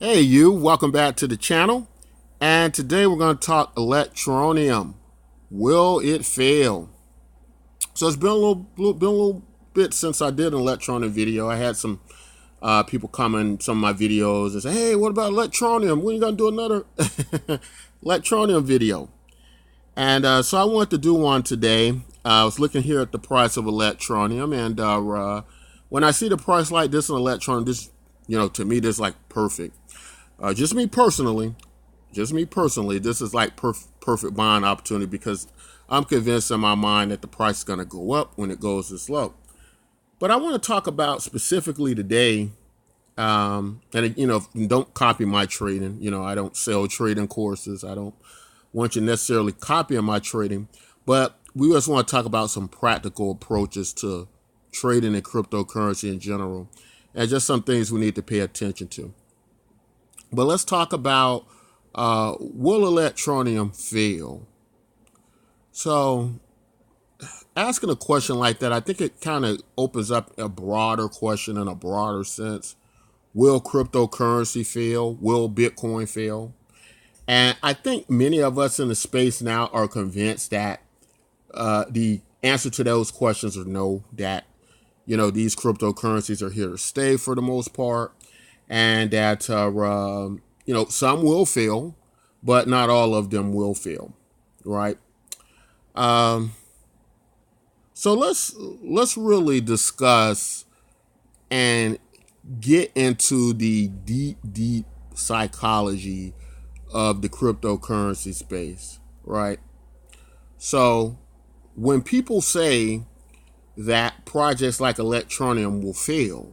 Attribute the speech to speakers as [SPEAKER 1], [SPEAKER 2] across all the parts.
[SPEAKER 1] Hey you, welcome back to the channel. And today we're going to talk Electroneum. Will it fail? So it's been a little bit since I did an Electroneum video. I had some people comment some of my videos and say, "Hey, what about Electroneum? When are you going to do another Electroneum video?" And so I wanted to do one today. I was looking here at the price of Electroneum, and when I see the price like this in Electroneum, this, to me, this is like perfect. Just me personally, this is like perfect buying opportunity because I'm convinced in my mind that the price is going to go up when it goes this low. But I want to talk about specifically today, and don't copy my trading. I don't sell trading courses. I don't want you necessarily copying my trading, but we just want to talk about some practical approaches to trading in cryptocurrency in general, and just some things we need to pay attention to. But let's talk about will Electroneum fail? So, asking a question like that, I think it kind of opens up a broader question in a broader sense. Will cryptocurrency fail? Will Bitcoin fail? And I think many of us in the space now are convinced that the answer to those questions are no, that, these cryptocurrencies are here to stay for the most part, and that some will fail, but not all of them will fail, right? Um, so let's really discuss and get into the deep psychology of the cryptocurrency space, right? So when people say that projects like Electroneum will fail,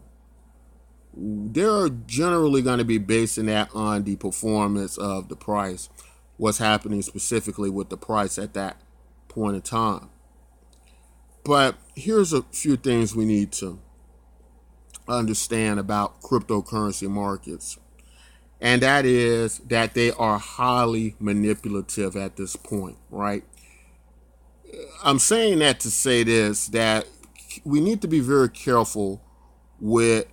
[SPEAKER 1] they're generally going to be basing that on the performance of the price, what's happening specifically with the price at that point in time. But here's a few things we need to understand about cryptocurrency markets, and that is that they are highly manipulative at this point, right? I'm saying that to say this, that we need to be very careful with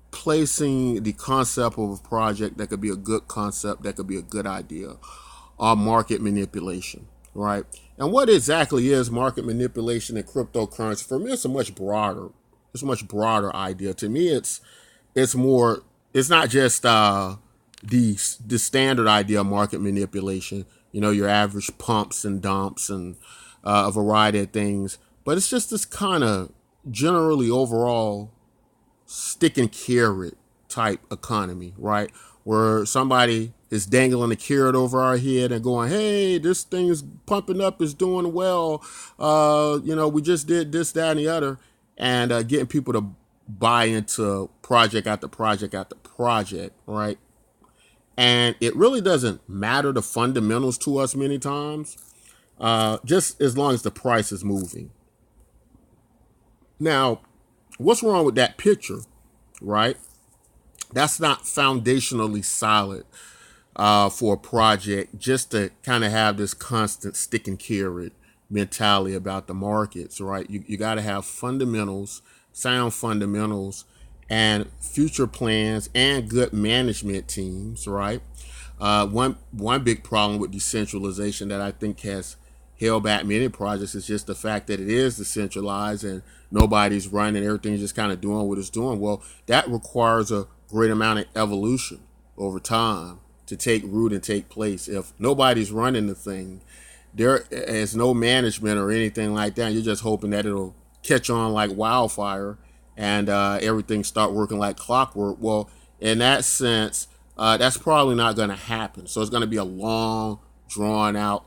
[SPEAKER 1] placing the concept of a project that could be a good concept, that could be a good idea, or market manipulation, right? And what exactly is market manipulation in cryptocurrency? For me, it's a much broader idea. To me, it's more, it's not just the standard idea of market manipulation, your average pumps and dumps and a variety of things, but it's just this kind of generally overall stick and carrot type economy, right? Where somebody is dangling a carrot over our head and going, "Hey, this thing is pumping up, is doing well. We just did this, that, and the other," and getting people to buy into project after project after project, right? And it really doesn't matter the fundamentals to us many times, just as long as the price is moving. Now, what's wrong with that picture, right? That's not foundationally solid for a project, just to kind of have this constant stick and carrot mentality about the markets, right? You got to have fundamentals, sound fundamentals, and future plans and good management teams, right? One big problem with decentralization that I think has held back many projects is just the fact that it is decentralized and nobody's running, everything's just kind of doing what it's doing. Well, that requires a great amount of evolution over time to take root and take place. If nobody's running the thing, there is no management or anything like that. You're just hoping that it'll catch on like wildfire and everything start working like clockwork. Well, in that sense, that's probably not going to happen. So it's going to be a long, drawn out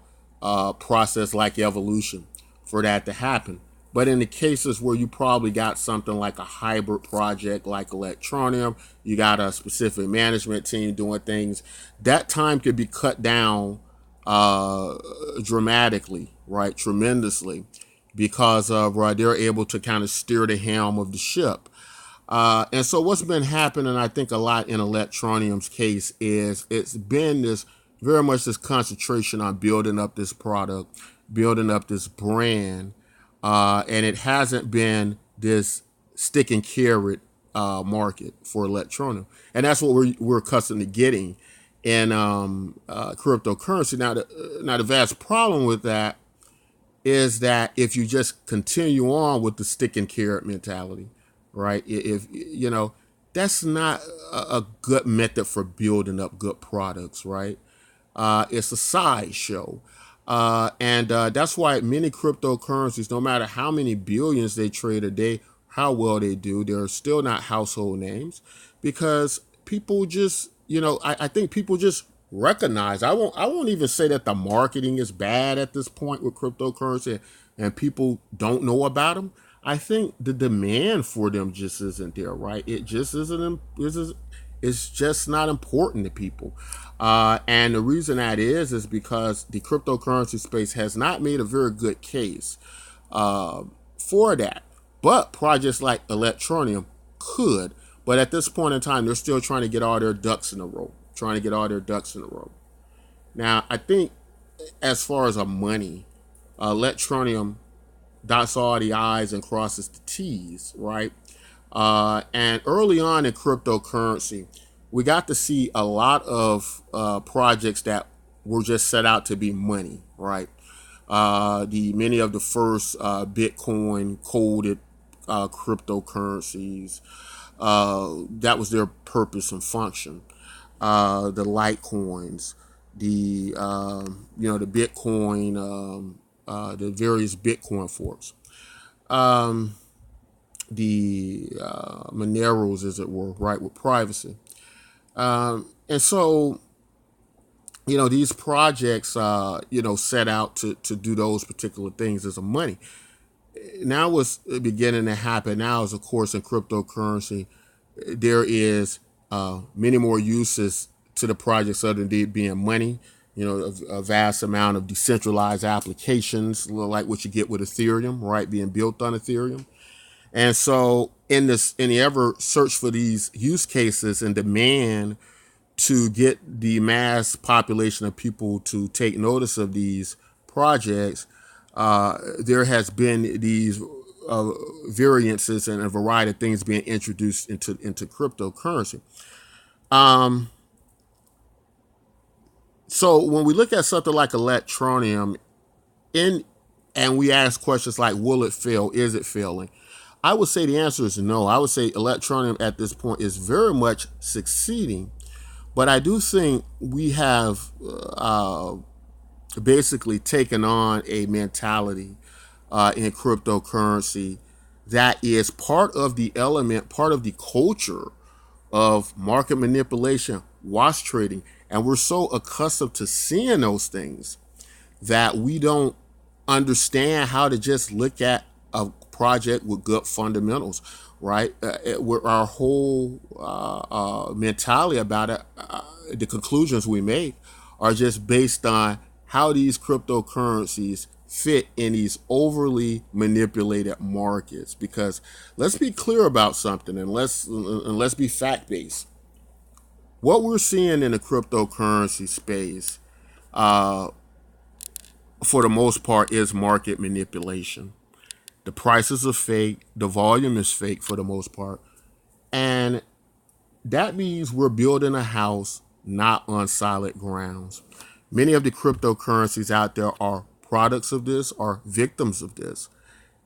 [SPEAKER 1] process like evolution for that to happen. But in the cases where you probably got something like a hybrid project like Electroneum, you got a specific management team doing things, that time could be cut down dramatically, right? Tremendously, because of they're able to kind of steer the helm of the ship. And so what's been happening, I think, a lot in Electroneum's case is it's been this very much this concentration on building up this product, building up this brand, and it hasn't been this stick and carrot market for Electroneum, and that's what we're accustomed to getting in cryptocurrency. Now the vast problem with that is that if you just continue on with the stick and carrot mentality, right? If you know, that's not a good method for building up good products, right? It's a sideshow. And that's why many cryptocurrencies, no matter how many billions they trade a day, how well they do, they're still not household names because people just, I think people just recognize. I won't even say that the marketing is bad at this point with cryptocurrency and people don't know about them. I think the demand for them just isn't there, right? It just isn't. It's just not important to people. And the reason that is because the cryptocurrency space has not made a very good case for that. But projects like Electroneum could. But at this point in time, they're still trying to get all their ducks in a row. Now, I think as far as money, Electroneum dots all the I's and crosses the T's, right? And early on in cryptocurrency, we got to see a lot of projects that were just set out to be money, right? The many of the first Bitcoin coded cryptocurrencies, that was their purpose and function. The Litecoins, the the Bitcoin, the various Bitcoin forks. The Moneros, as it were, right, with privacy. And so, these projects, set out to do those particular things as a money. Now what's beginning to happen now is, of course, in cryptocurrency, there is many more uses to the projects other than being money. A vast amount of decentralized applications, like what you get with Ethereum, right, being built on Ethereum. And so in the ever search for these use cases and demand to get the mass population of people to take notice of these projects, there has been these variances and a variety of things being introduced into cryptocurrency. So when we look at something like Electroneum, and we ask questions like, will it fail? Is it failing? I would say the answer is no. I would say Electroneum at this point is very much succeeding, but I do think we have basically taken on a mentality in cryptocurrency that is part of the element, part of the culture of market manipulation, wash trading, and we're so accustomed to seeing those things that we don't understand how to just look at a project with good fundamentals, right? Our whole mentality about it, the conclusions we make are just based on how these cryptocurrencies fit in these overly manipulated markets. Because let's be clear about something, and let's be fact-based. What we're seeing in the cryptocurrency space, for the most part, is market manipulation. The prices are fake. The volume is fake for the most part. And that means we're building a house not on solid grounds. Many of the cryptocurrencies out there are products of this, are victims of this.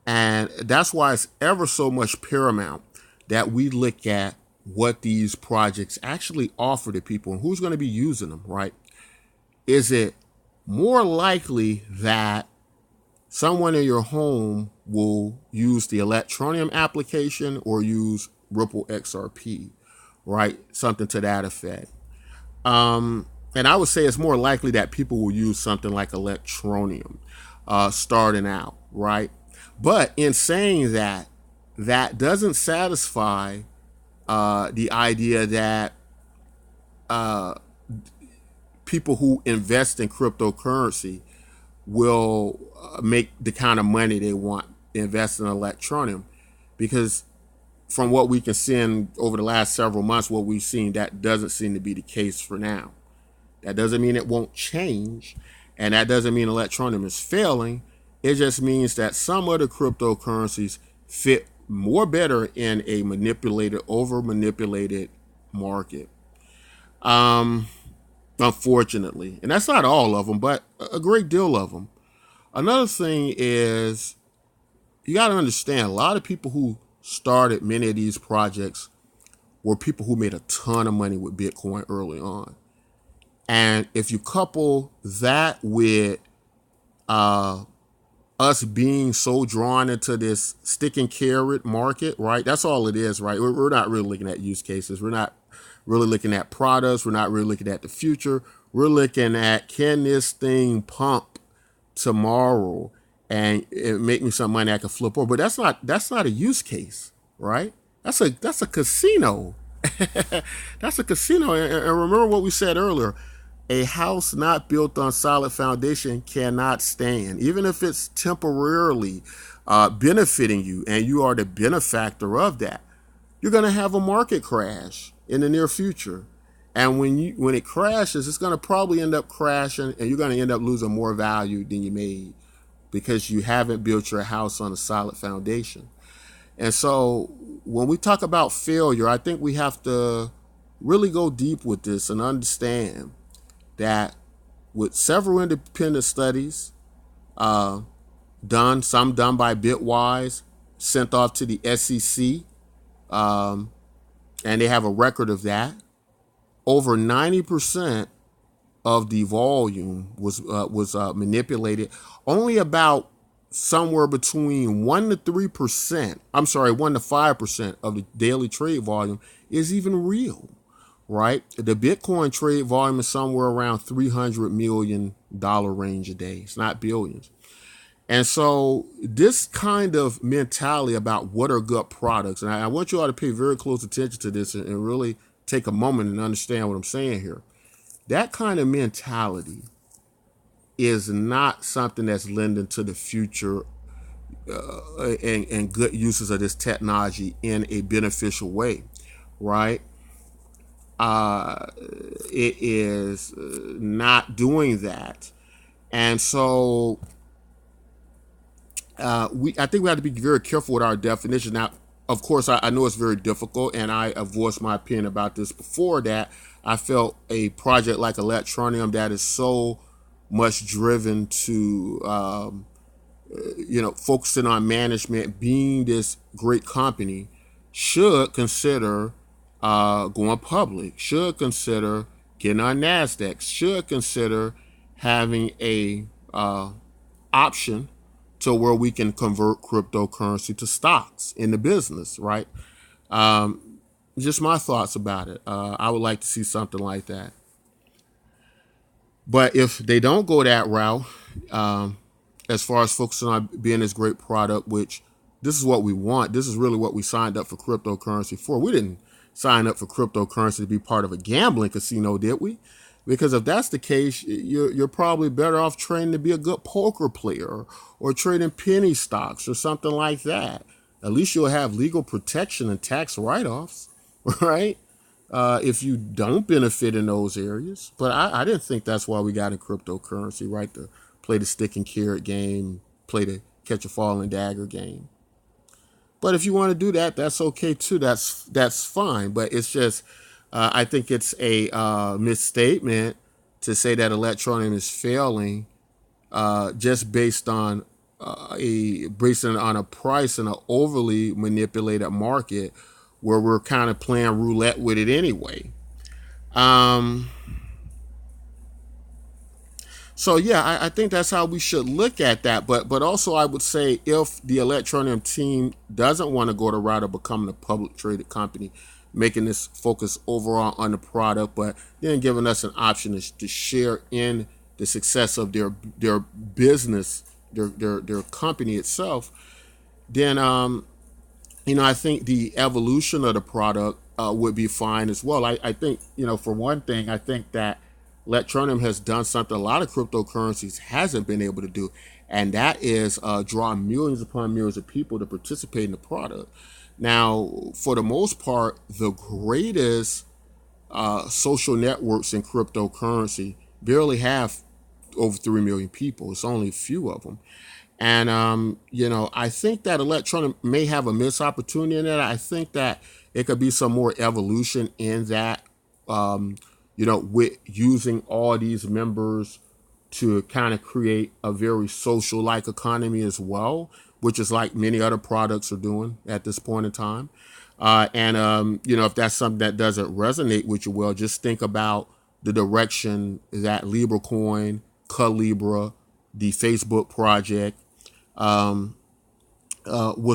[SPEAKER 1] And that's why it's ever so much paramount that we look at what these projects actually offer to people and who's going to be using them, right? Is it more likely that someone in your home will use the Electroneum application or use Ripple XRP, right? Something to that effect. And I would say it's more likely that people will use something like Electroneum starting out, right? But in saying that, that doesn't satisfy the idea that people who invest in cryptocurrency will make the kind of money they want invest in Electroneum, because from what we can see over the last several months, what we've seen, that doesn't seem to be the case for now. That doesn't mean it won't change, and that doesn't mean Electroneum is failing. It just means that some other cryptocurrencies fit more better in a over manipulated market. Um, Unfortunately, and that's not all of them, but a great deal of them. Another thing is you got to understand a lot of people who started many of these projects were people who made a ton of money with Bitcoin early on. And if you couple that with uh, us being so drawn into this stick and carrot market, right? That's all it is, right? We're not really looking at use cases. We're not really looking at products. We're not really looking at the future. We're looking at, can this thing pump tomorrow and it make me some money I can flip over? But that's not a use case, right? That's a casino. That's a casino. And remember what we said earlier. A house not built on solid foundation cannot stand, even if it's temporarily benefiting you and you are the benefactor of that. You're going to have a market crash in the near future. And when it crashes, it's going to probably end up crashing and you're going to end up losing more value than you made because you haven't built your house on a solid foundation. And so when we talk about failure, I think we have to really go deep with this and understand that with several independent studies some done by Bitwise, sent off to the SEC, and they have a record of that. Over 90% of the volume was manipulated. Only about somewhere between 1 to 3%, 1 to 5% of the daily trade volume is even real, right? The Bitcoin trade volume is somewhere around $300 million range a day. It's not billions. And so this kind of mentality about what are good products, and I want you all to pay very close attention to this and really take a moment and understand what I'm saying here. That kind of mentality is not something that's lending to the future and good uses of this technology in a beneficial way, right? It is not doing that. And so I think we have to be very careful with our definition. Now, of course, I know it's very difficult, and I have voiced my opinion about this before, that I felt a project like Electroneum that is so much driven to, focusing on management, being this great company, should consider going public, should consider getting on NASDAQ, should consider having a option to where we can convert cryptocurrency to stocks in the business, right? Just my thoughts about it. I would like to see something like that. But if they don't go that route, as far as focusing on being this great product, which this is what we want. This is really what we signed up for cryptocurrency for. We didn't sign up for cryptocurrency to be part of a gambling casino, did we? Because if that's the case, you're probably better off training to be a good poker player or trading penny stocks or something like that. At least you'll have legal protection and tax write-offs, right? If you don't benefit in those areas. But I didn't think that's why we got in cryptocurrency, right? To play the stick and carrot game, play the catch a falling dagger game. But if you want to do that, that's okay too. That's fine. But it's just, I think it's a misstatement to say that Electroneum is failing just based on a price in an overly manipulated market where we're kind of playing roulette with it anyway. So yeah, I think that's how we should look at that. But also I would say if the Electroneum team doesn't want to go the route of becoming a public traded company, making this focus overall on the product, but then giving us an option to share in the success of their business, their company itself, then I think the evolution of the product would be fine as well. I think, for one thing, I think that Electroneum has done something a lot of cryptocurrencies hasn't been able to do, and that is draw millions upon millions of people to participate in the product. Now, for the most part, the greatest social networks in cryptocurrency barely have over 3 million people. It's only a few of them. And I think that Electroneum may have a missed opportunity in it. I think that it could be some more evolution in that, with using all these members to kind of create a very social like economy as well, which is like many other products are doing at this point in time. If that's something that doesn't resonate with you, well, just think about the direction that LibreCoin, Calibra, the Facebook project, was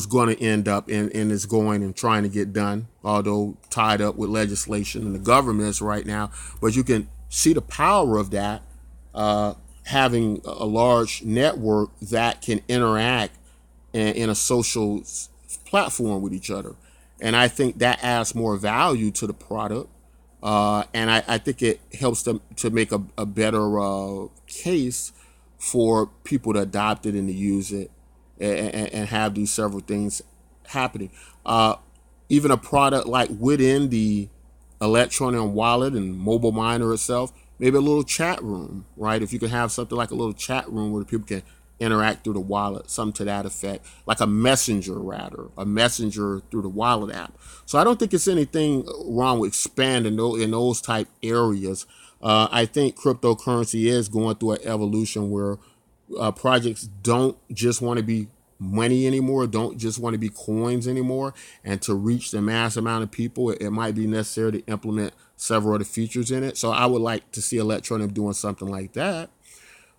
[SPEAKER 1] going to end up and is going and trying to get done, although tied up with legislation and the governments right now. But you can see the power of that, having a large network that can interact in a social platform with each other. And I think that adds more value to the product. And I think it helps them to make a better case for people to adopt it and to use it and have these several things happening. Even a product like within the Electroneum wallet and mobile miner itself, maybe a little chat room, right? If you can have something like a little chat room where people can interact through the wallet, something to that effect, like a messenger a messenger through the wallet app. So I don't think it's anything wrong with expanding in those type areas. I think cryptocurrency is going through an evolution where projects don't just want to be money anymore, don't just want to be coins anymore. And to reach the mass amount of people, it might be necessary to implement several of the features in it. So I would like to see Electroneum doing something like that.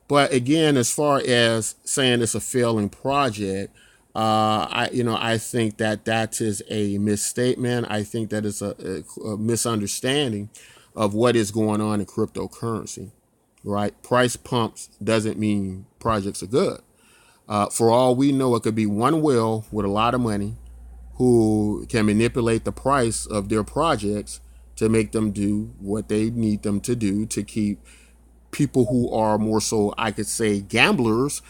[SPEAKER 1] But again, as far as saying it's a failing project, I think that is a misstatement. I think that is a misunderstanding of what is going on in cryptocurrency, right? Price pumps doesn't mean projects are good. For all we know, it could be one whale with a lot of money who can manipulate the price of their projects to make them do what they need them to do to keep people who are more so, I could say, gamblers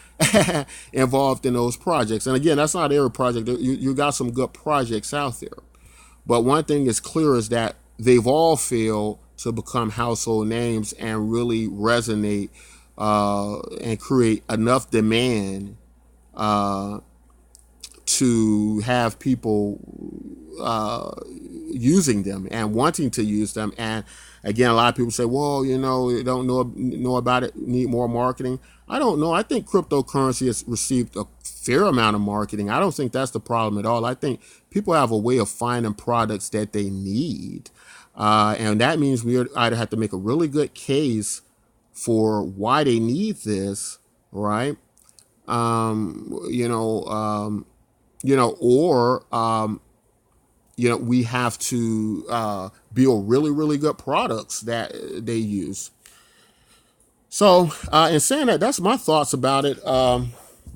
[SPEAKER 1] involved in those projects. And again, that's not every project. You got some good projects out there. But one thing is clear is that they've all failed to become household names and really resonate and create enough demand to have people using them and wanting to use them. And again, a lot of people say, well, you don't know about it, need more marketing. I don't know. I think cryptocurrency has received a fair amount of marketing. I don't think that's the problem at all. I think people have a way of finding products that they need. And that means we either have to make a really good case for why they need this, right? We have to build really, really good products that they use. So, in saying that, that's my thoughts about it.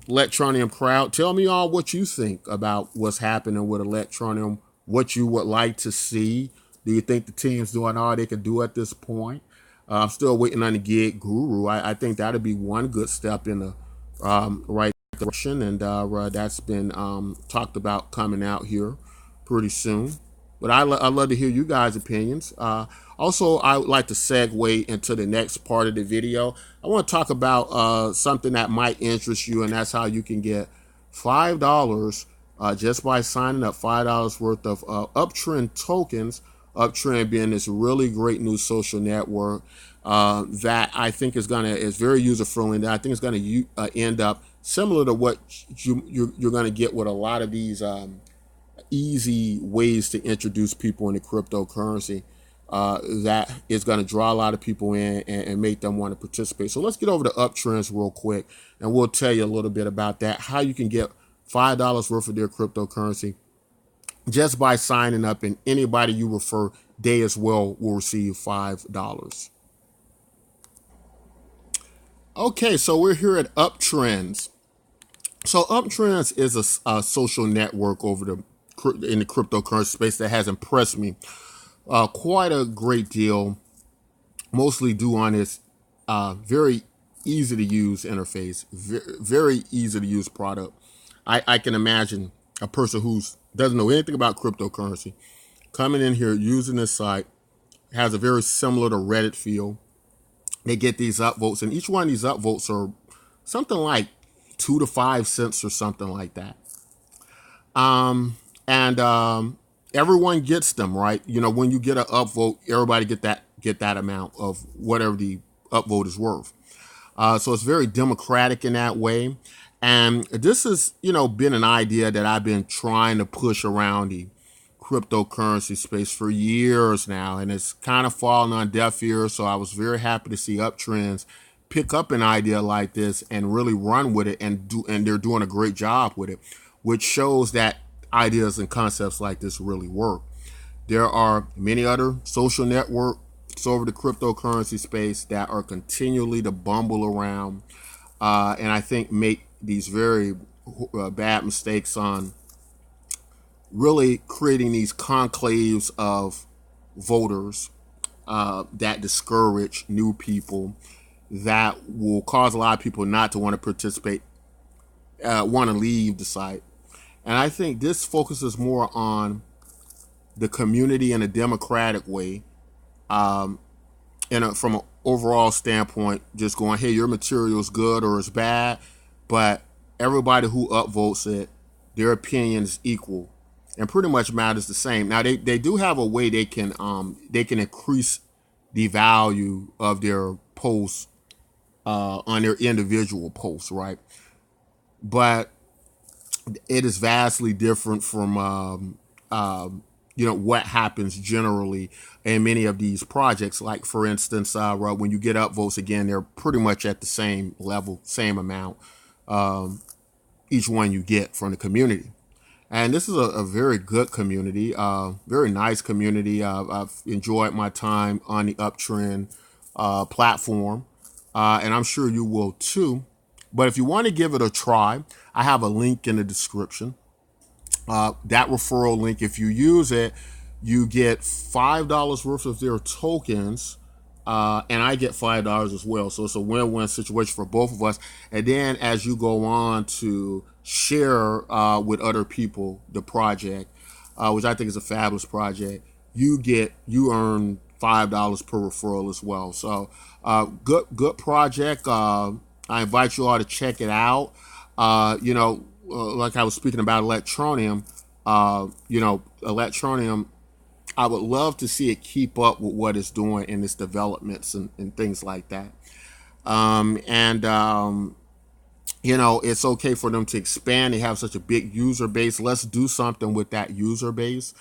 [SPEAKER 1] Electroneum crowd, tell me all what you think about what's happening with Electroneum, what you would like to see. Do you think the team's doing all they can do at this point? I'm still waiting on the gig guru. I think that'd be one good step in the right direction, and that's been talked about coming out here pretty soon. But I'd love to hear you guys' opinions. Also, I would like to segue into the next part of the video. I want to talk about something that might interest you, and that's how you can get $5 just by signing up, $5 worth of Uptrennd tokens. Uptrennd being this really great new social network that I think is very user friendly. That I think is going to end up similar to what you're going to get with a lot of these easy ways to introduce people into cryptocurrency. That is going to draw a lot of people in and make them want to participate. So let's get over to Uptrennd real quick, and we'll tell you a little bit about that, how you can get $5 worth of their cryptocurrency just by signing up, and anybody you refer, they as well will receive $5. Okay, so we're here at Uptrennd. So Uptrennd is a social network in the cryptocurrency space that has impressed me quite a great deal, mostly due on its very easy to use interface, very easy to use product. I can imagine a person who doesn't know anything about cryptocurrency coming in here using this site, has a very similar to Reddit feel. They get these upvotes, and each one of these upvotes are something like 2 to 5 cents or something like that. And everyone gets them, right? You know, when you get an upvote, everybody get that amount of whatever the upvote is worth. So it's very democratic in that way. And this has, you know, been an idea that I've been trying to push around the cryptocurrency space for years now, and it's kind of fallen on deaf ears. So I was very happy to see Uptrennd pick up an idea like this and really run with it, and they're doing a great job with it, which shows that ideas and concepts like this really work. There are many other social networks over the cryptocurrency space that are continually to bumble around, and I think make these very bad mistakes on really creating these conclaves of voters that discourage new people, that will cause a lot of people not to want to participate, want to leave the site. And I think this focuses more on the community in a democratic way, from an overall standpoint, just going, hey, your material is good or it's bad, but everybody who upvotes it, their opinion is equal and pretty much matters the same. Now they do have a way they can increase the value of their posts on their individual posts, right? But it is vastly different from you know, what happens generally in many of these projects. Like for instance, when you get upvotes, again, they're pretty much at the same level, same amount, each one you get from the community. And this is a very good community, very nice community. I've enjoyed my time on the Uptrennd platform, and I'm sure you will too. But if you want to give it a try, I have a link in the description. That referral link, if you use it, you get $5 worth of their tokens, and I get $5 as well. So it's a win-win situation for both of us. And then as you go on to share with other people the project, which I think is a fabulous project, you earn $5 per referral as well. So good project. I invite you all to check it out. You know, like I was speaking about Electroneum, you know, Electroneum, I would love to see it keep up with what it's doing in its developments and things like that. You know, it's okay for them to expand. They have such a big user base. Let's do something with that user base.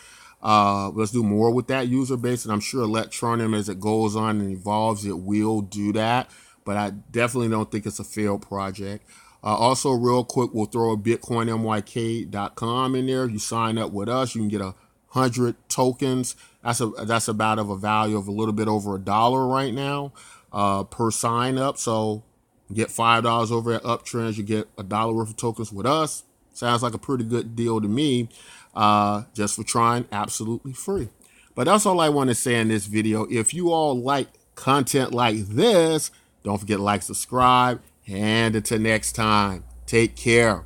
[SPEAKER 1] Let's do more with that user base. And I'm sure Electroneum, as it goes on and evolves, it will do that. But I definitely don't think it's a failed project. Also, real quick, we'll throw a bitcoinmyk.com in there. You sign up with us, you can get 100 tokens. That's about of a value of a little bit over $1 right now per sign up. So you get $5 over at Uptrennd. You get $1 worth of tokens with us. Sounds like a pretty good deal to me, just for trying absolutely free. But that's all I want to say in this video. If you all like content like this, don't forget to like, subscribe, and until next time, take care.